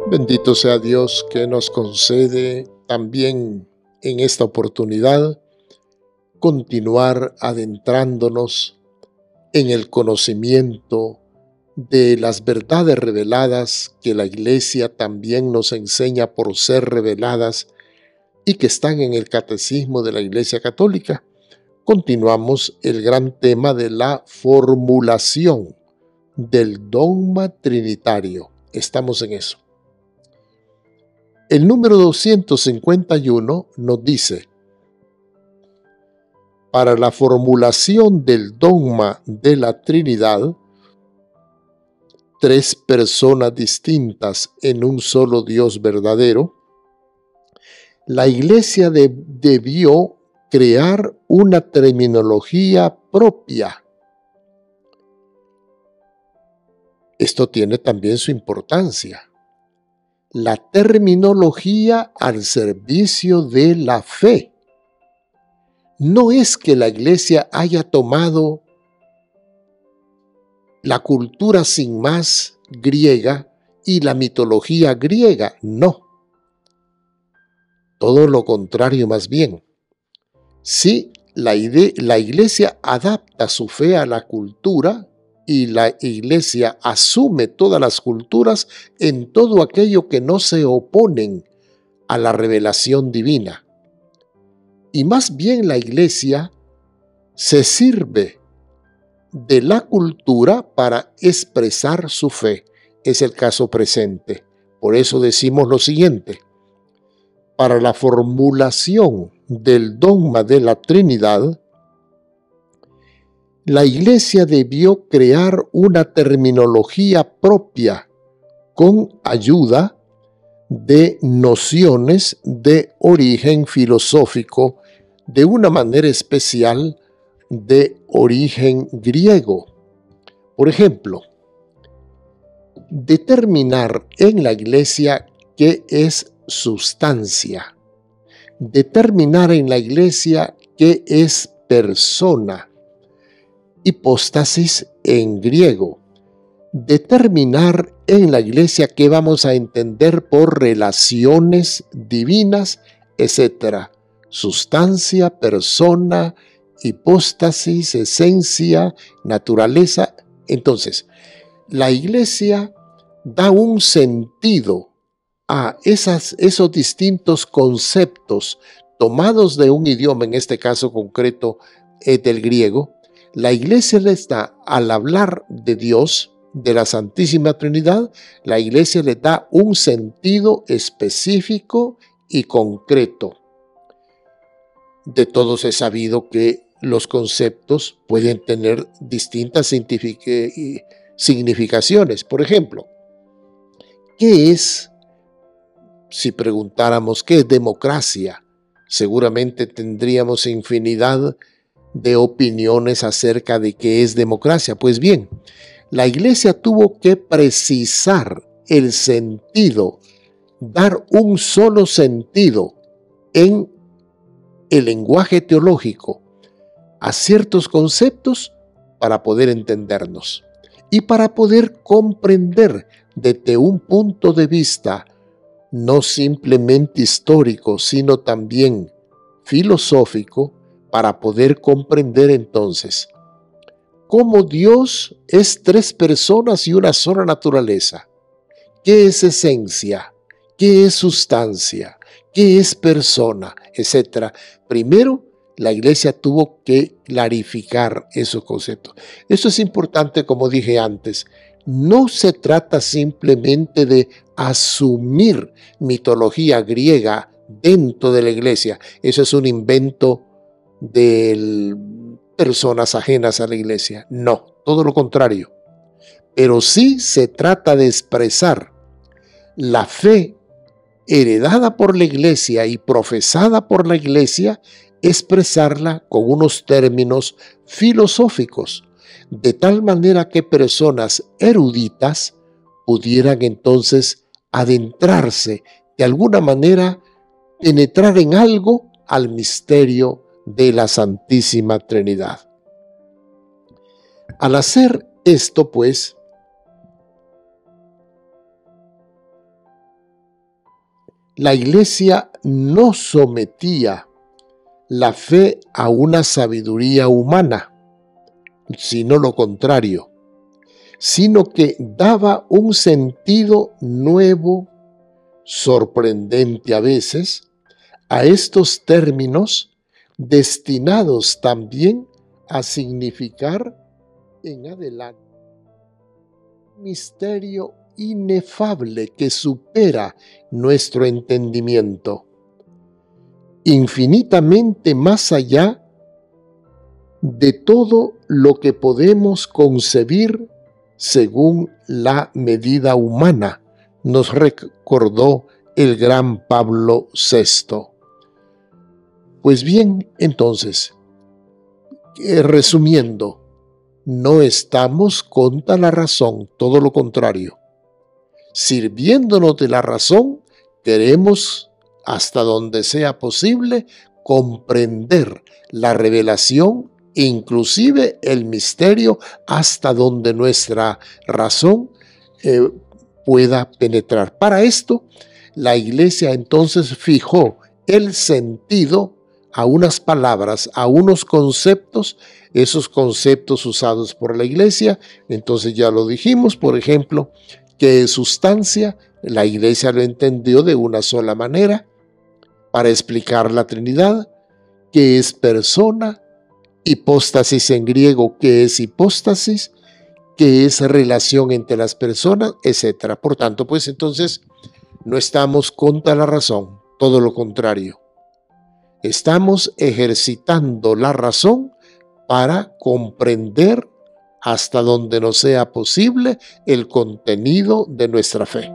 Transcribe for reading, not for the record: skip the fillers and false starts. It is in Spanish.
Bendito sea Dios que nos concede también en esta oportunidad continuar adentrándonos en el conocimiento de las verdades reveladas que la Iglesia también nos enseña por ser reveladas y que están en el Catecismo de la Iglesia Católica. Continuamos el gran tema de la formulación del dogma trinitario. Estamos en eso. El número 251 nos dice: para la formulación del dogma de la Trinidad, tres personas distintas en un solo Dios verdadero, la Iglesia debió crear una terminología propia. Esto tiene también su importancia. La terminología al servicio de la fe. No es que la Iglesia haya tomado la cultura sin más griega y la mitología griega, no. Todo lo contrario más bien. Sí, la Iglesia adapta su fe a la cultura y la Iglesia asume todas las culturas en todo aquello que no se oponen a la revelación divina. Y más bien la Iglesia se sirve de la cultura para expresar su fe. Es el caso presente. Por eso decimos lo siguiente: para la formulación del dogma de la Trinidad, la Iglesia debió crear una terminología propia con ayuda de nociones de origen filosófico, de una manera especial de origen griego. Por ejemplo, determinar en la Iglesia qué es sustancia, determinar en la Iglesia qué es persona, hipóstasis en griego, determinar en la Iglesia qué vamos a entender por relaciones divinas, etc. Sustancia, persona, hipóstasis, esencia, naturaleza. Entonces, la Iglesia da un sentido a esos distintos conceptos tomados de un idioma, en este caso concreto del griego. La Iglesia les da, al hablar de Dios, de la Santísima Trinidad, la Iglesia le da un sentido específico y concreto. De todos es sabido que los conceptos pueden tener distintas significaciones. Por ejemplo, ¿qué es, si preguntáramos, qué es democracia? Seguramente tendríamos infinidad de opiniones acerca de qué es democracia. Pues bien, la Iglesia tuvo que precisar el sentido, dar un solo sentido en el lenguaje teológico a ciertos conceptos para poder entendernos y para poder comprender desde un punto de vista no simplemente histórico, sino también filosófico, para poder comprender entonces cómo Dios es tres personas y una sola naturaleza. ¿Qué es esencia? ¿Qué es sustancia? ¿Qué es persona? Etcétera. Primero, la Iglesia tuvo que clarificar esos conceptos. Eso es importante, como dije antes. No se trata simplemente de asumir mitología griega dentro de la Iglesia. Eso es un invento de personas ajenas a la Iglesia. No, todo lo contrario. Pero sí se trata de expresar la fe heredada por la Iglesia y profesada por la Iglesia, expresarla con unos términos filosóficos, de tal manera que personas eruditas pudieran entonces adentrarse, de alguna manera penetrar en algo al misterio de la Santísima Trinidad. Al hacer esto, pues, la Iglesia no sometía la fe a una sabiduría humana, sino lo contrario, sino que daba un sentido nuevo, sorprendente a veces, a estos términos destinados también a significar en adelante un misterio inefable que supera nuestro entendimiento, infinitamente más allá de todo lo que podemos concebir según la medida humana, nos recordó el gran Pablo VI. Pues bien, entonces, resumiendo, no estamos contra la razón, todo lo contrario. Sirviéndonos de la razón, queremos, hasta donde sea posible, comprender la revelación, inclusive el misterio, hasta donde nuestra razón pueda penetrar. Para esto, la Iglesia entonces fijó el sentido a unas palabras, a unos conceptos, esos conceptos usados por la Iglesia. Entonces ya lo dijimos, por ejemplo, que es sustancia, la Iglesia lo entendió de una sola manera para explicar la Trinidad, que es persona, hipóstasis en griego, que es hipóstasis, que es relación entre las personas, etc. Por tanto, pues entonces no estamos contra la razón, todo lo contrario. Estamos ejercitando la razón para comprender hasta donde nos sea posible el contenido de nuestra fe.